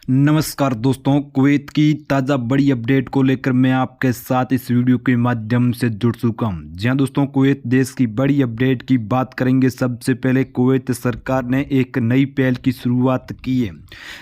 नमस्कार दोस्तों, कुवैत की ताज़ा बड़ी अपडेट को लेकर मैं आपके साथ इस वीडियो के माध्यम से जुड़ चुका हूं। जी हां दोस्तों, कुवैत देश की बड़ी अपडेट की बात करेंगे। सबसे पहले कुवैत सरकार ने एक नई पहल की शुरुआत की है।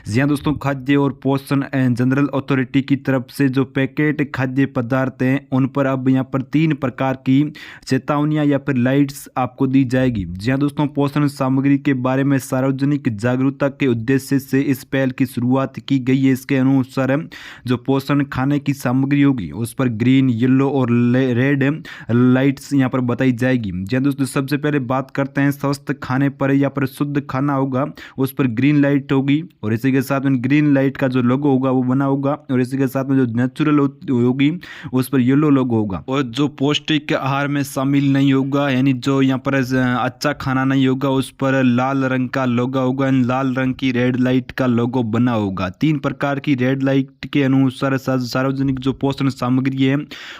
जी हां दोस्तों, खाद्य और पोषण एंड जनरल अथॉरिटी की तरफ से जो पैकेट खाद्य पदार्थ हैं उन पर अब यहां पर 3 प्रकार की चेतावनियां या फिर लाइट्स आपको दी जाएगी। जी हां दोस्तों, पोषण सामग्री के बारे में सार्वजनिक जागरूकता के उद्देश्य से इस पहल की शुरुआत की गई है। इसके अनुसार जो पोषण खाने की सामग्री होगी उस पर ग्रीन, येलो और रेड लाइट्स यहाँ पर बताई जाएगी। जी दोस्तों, सबसे पहले बात करते हैं स्वस्थ खाने पर या पर शुद्ध खाना होगा उस पर ग्रीन लाइट होगी, और इसी के साथ में ग्रीन लाइट का जो लोगो होगा वो बना होगा, और इसी के साथ में जो नेचुरल होगी उस पर येलो लोगो होगा। और जो पौष्टिक आहार में शामिल नहीं होगा, यानी जो यहाँ पर अच्छा खाना नहीं होगा, उस पर लाल रंग का लोगो होगा, लाल रंग की रेड लाइट का लोगो बना होगा। 3 प्रकार की रेड लाइट के अनुसार सार्वजनिक जो पोषण सामग्री है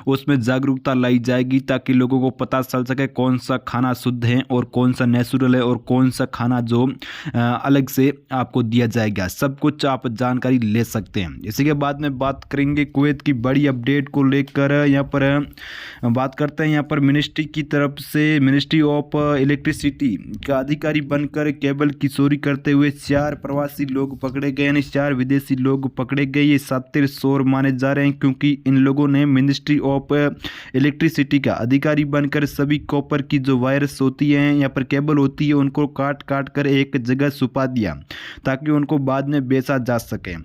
उसमें जागरूकता लाई जाएगी, ताकि लोगों को पता चल सके कौन सा खाना शुद्ध है और कौन सा नेचुरल है और कौन सा खाना जो अलग से आपको दिया जाएगा। सब कुछ आप जानकारी ले सकते हैं। इसी के बाद में बात करेंगे कुवैत की बड़ी अपडेट को लेकर। यहाँ पर बात करते हैं, यहाँ पर मिनिस्ट्री की तरफ से मिनिस्ट्री ऑफ इलेक्ट्रिसिटी का अधिकारी बनकर केबल की चोरी करते हुए 4 प्रवासी लोग पकड़े गए, यानी 4 विदेशी लोग पकड़े गए। ये सातिर शोर माने जा रहे हैं, क्योंकि इन लोगों ने मिनिस्ट्री ऑफ इलेक्ट्रिसिटी का अधिकारी बनकर सभी कॉपर की जो वायर्स होती हैं या पर केबल होती है उनको काट काट कर एक जगह छुपा दिया, ताकि उनको बाद में बेचा जा सके।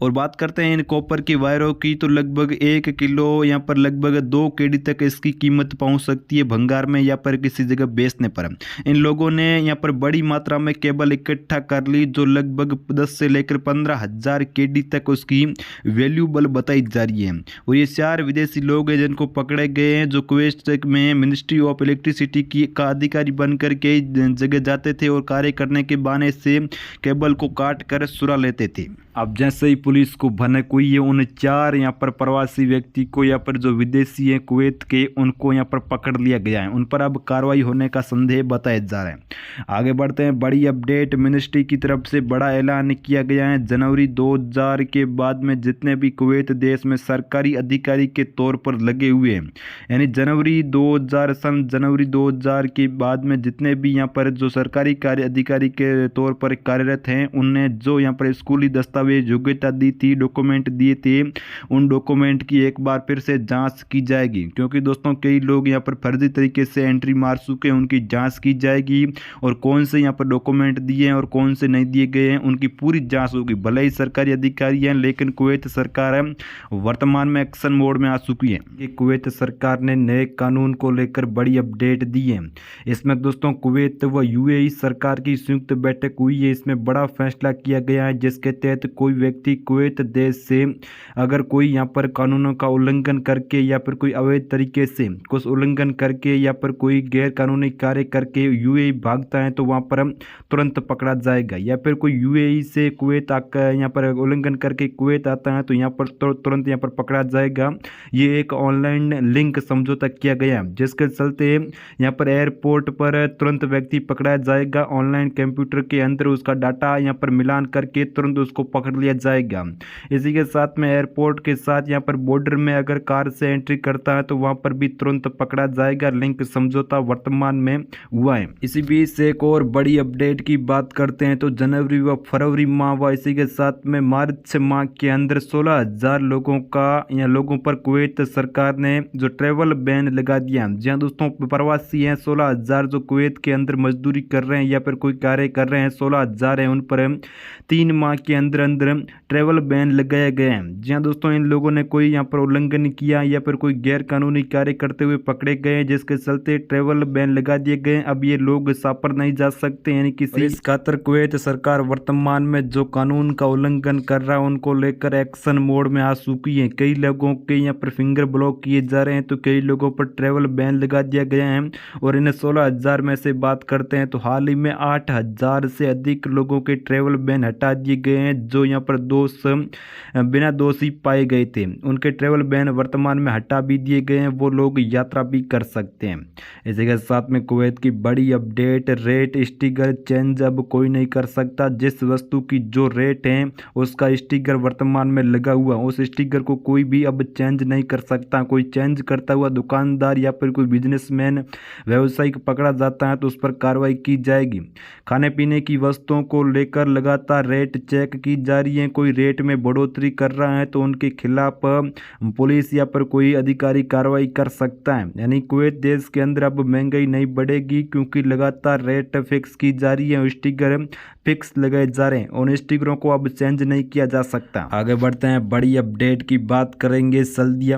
और बात करते हैं इन कॉपर की वायरों की, तो लगभग 1 किलो यहाँ पर लगभग 2 केडी तक इसकी कीमत पहुंच सकती है भंगार में या पर किसी जगह बेचने पर। इन लोगों ने यहाँ पर बड़ी मात्रा में केबल इकट्ठा कर ली, जो लगभग 10 से लेकर 15,000 केडी तक उसकी वैल्यूबल बताई जा रही है। और ये 4 विदेशी लोग हैं जिनको पकड़े गए हैं, जो कुवैत में मिनिस्ट्री ऑफ इलेक्ट्रिसिटी की का अधिकारी बनकर कई जगह जाते थे और कार्य करने के बहाने से केबल को काट कर चुरा लेते थे। अब जैसे ही पुलिस को भनक हुई है, उन 4 यहाँ पर प्रवासी व्यक्ति को यहाँ पर जो विदेशी हैं कुवैत के, उनको यहाँ पर पकड़ लिया गया है। उन पर अब कार्रवाई होने का संदेह बताया जा रहा है। आगे बढ़ते हैं, बड़ी अपडेट मिनिस्ट्री की तरफ से बड़ा ऐलान किया गया है। जनवरी 2000 के बाद में जितने भी कुवैत देश में सरकारी अधिकारी के तौर पर लगे हुए हैं, यानी जनवरी 2000 के बाद में जितने भी यहाँ पर जो सरकारी कार्य अधिकारी के तौर पर कार्यरत हैं, उनने जो यहाँ पर स्कूली दस्तावेज योग्यता दी थी, डॉक्यूमेंट दिए थे, उन डॉक्यूमेंट की एक बार फिर से जांच की जाएगी। क्योंकि दोस्तों कई लोग यहाँ पर फर्जी तरीके से एंट्री मार चुके हैं, उनकी जांच की जाएगी, और कौन से यहाँ पर डॉक्यूमेंट दिए हैं और कौन से नहीं दिए गए हैं उनकी पूरी जांच होगी। भले ही सरकारी अधिकारी हैं, लेकिन कुवैत सरकार है वर्तमान में एक्शन मोड में आ चुकी है। ये कुवैत सरकार ने नए कानून को लेकर बड़ी अपडेट दी है। इसमें दोस्तों कुवैत व यूएई सरकार की संयुक्त बैठक हुई है। इसमें बड़ा फैसला किया गया है, जिसके तहत कोई व्यक्ति कुवैत देश से अगर कोई यहाँ पर कानूनों का उल्लंघन करके या फिर कोई अवैध तरीके से कुछ उल्लंघन करके या फिर कोई गैर कानूनी कार्य करके यूएई भागता है, तो वहाँ पर तुरंत पकड़ा जाएगा। या फिर कोई यूएई से कुवैत आकर यहाँ पर उल्लंघन करके कुवैत आता है, तो यहाँ पर तुरंत यहाँ पर पकड़ा जाएगा। ये एक ऑनलाइन लिंक समझौता किया गया, जिसके चलते यहाँ पर एयरपोर्ट पर तुरंत व्यक्ति पकड़ा जाएगा। ऑनलाइन कंप्यूटर के अंदर उसका डाटा यहाँ पर मिलान करके तुरंत उसको पकड़ लिया जाएगा। इसी के साथ में एयरपोर्ट के साथ यहाँ पर बॉर्डर में अगर कार से एंट्री करता है तो वहां पर भी तुरंत पकड़ा जाएगा। लिंक समझौता वर्तमान में हुआ है। इसी बीच एक और बड़ी अपडेट की बात करते हैं, तो जनवरी व फरवरी माह व इसी के साथ में मार्च माह के अंदर 16,000 लोगों पर कुवैत सरकार ने जो ट्रेवल बैन लगा दिया। जहाँ दोस्तों प्रवासी हैं 16,000 जो कुवैत के अंदर मजदूरी कर रहे हैं या फिर कोई कार्य कर रहे हैं, 16,000 है, उन पर 3 माह के अंदर ट्रेवल बैन लगाया गया है। जी हाँ दोस्तों, इन लोगों ने कोई यहाँ पर उल्लंघन किया या फिर कोई गैर कानूनी कार्य करते हुए पकड़े गए, जिसके चलते ट्रेवल बैन लगा दिए गए। अब ये लोग सापर नहीं जा सकते, यानी किसी इस खातर कुवैत सरकार वर्तमान में जो कानून का उल्लंघन कर रहा है उनको लेकर एक्शन मोड में आ चुकी है। कई लोगों के यहाँ पर फिंगर ब्लॉक किए जा रहे हैं, तो कई लोगों पर ट्रेवल बैन लगा दिया गया है। और इन्हें 16,000 में से बात करते हैं, तो हाल ही में 8,000 से अधिक लोगों के ट्रेवल बैन हटा दिए गए हैं, जो यहाँ पर बिना दोषी पाए गए थे उनके ट्रैवल बैन वर्तमान में हटा भी दिए गए हैं, वो लोग यात्रा भी कर सकते हैं। इसी के साथ में कुवैत की बड़ी अपडेट, रेट स्टिकर चेंज अब कोई नहीं कर सकता। जिस वस्तु की जो रेट है उसका स्टिकर वर्तमान में लगा हुआ, उस स्टिकर को कोई भी अब चेंज नहीं कर सकता। कोई चेंज करता हुआ दुकानदार या फिर कोई बिजनेसमैन व्यावसायिक पकड़ा जाता है तो उस पर कार्रवाई की जाएगी। खाने पीने की वस्तुओं को लेकर लगातार रेट चेक की जा रही है। कोई रेट में बढ़ोतरी कर रहा है तो उनके खिलाफ पुलिस या पर कोई अधिकारी कार्रवाई कर सकता है। यानी कुवैत देश के अंदर अब महंगाई नहीं बढ़ेगी क्योंकि लगातार रेट फिक्स की जा रही है, स्टिकर फिक्स लगाए जा रहे हैं, उन स्टिकरों को अब चेंज नहीं किया जा सकता। आगे बढ़ते हैं, बड़ी अपडेट की बात करेंगे। सर्दियाँ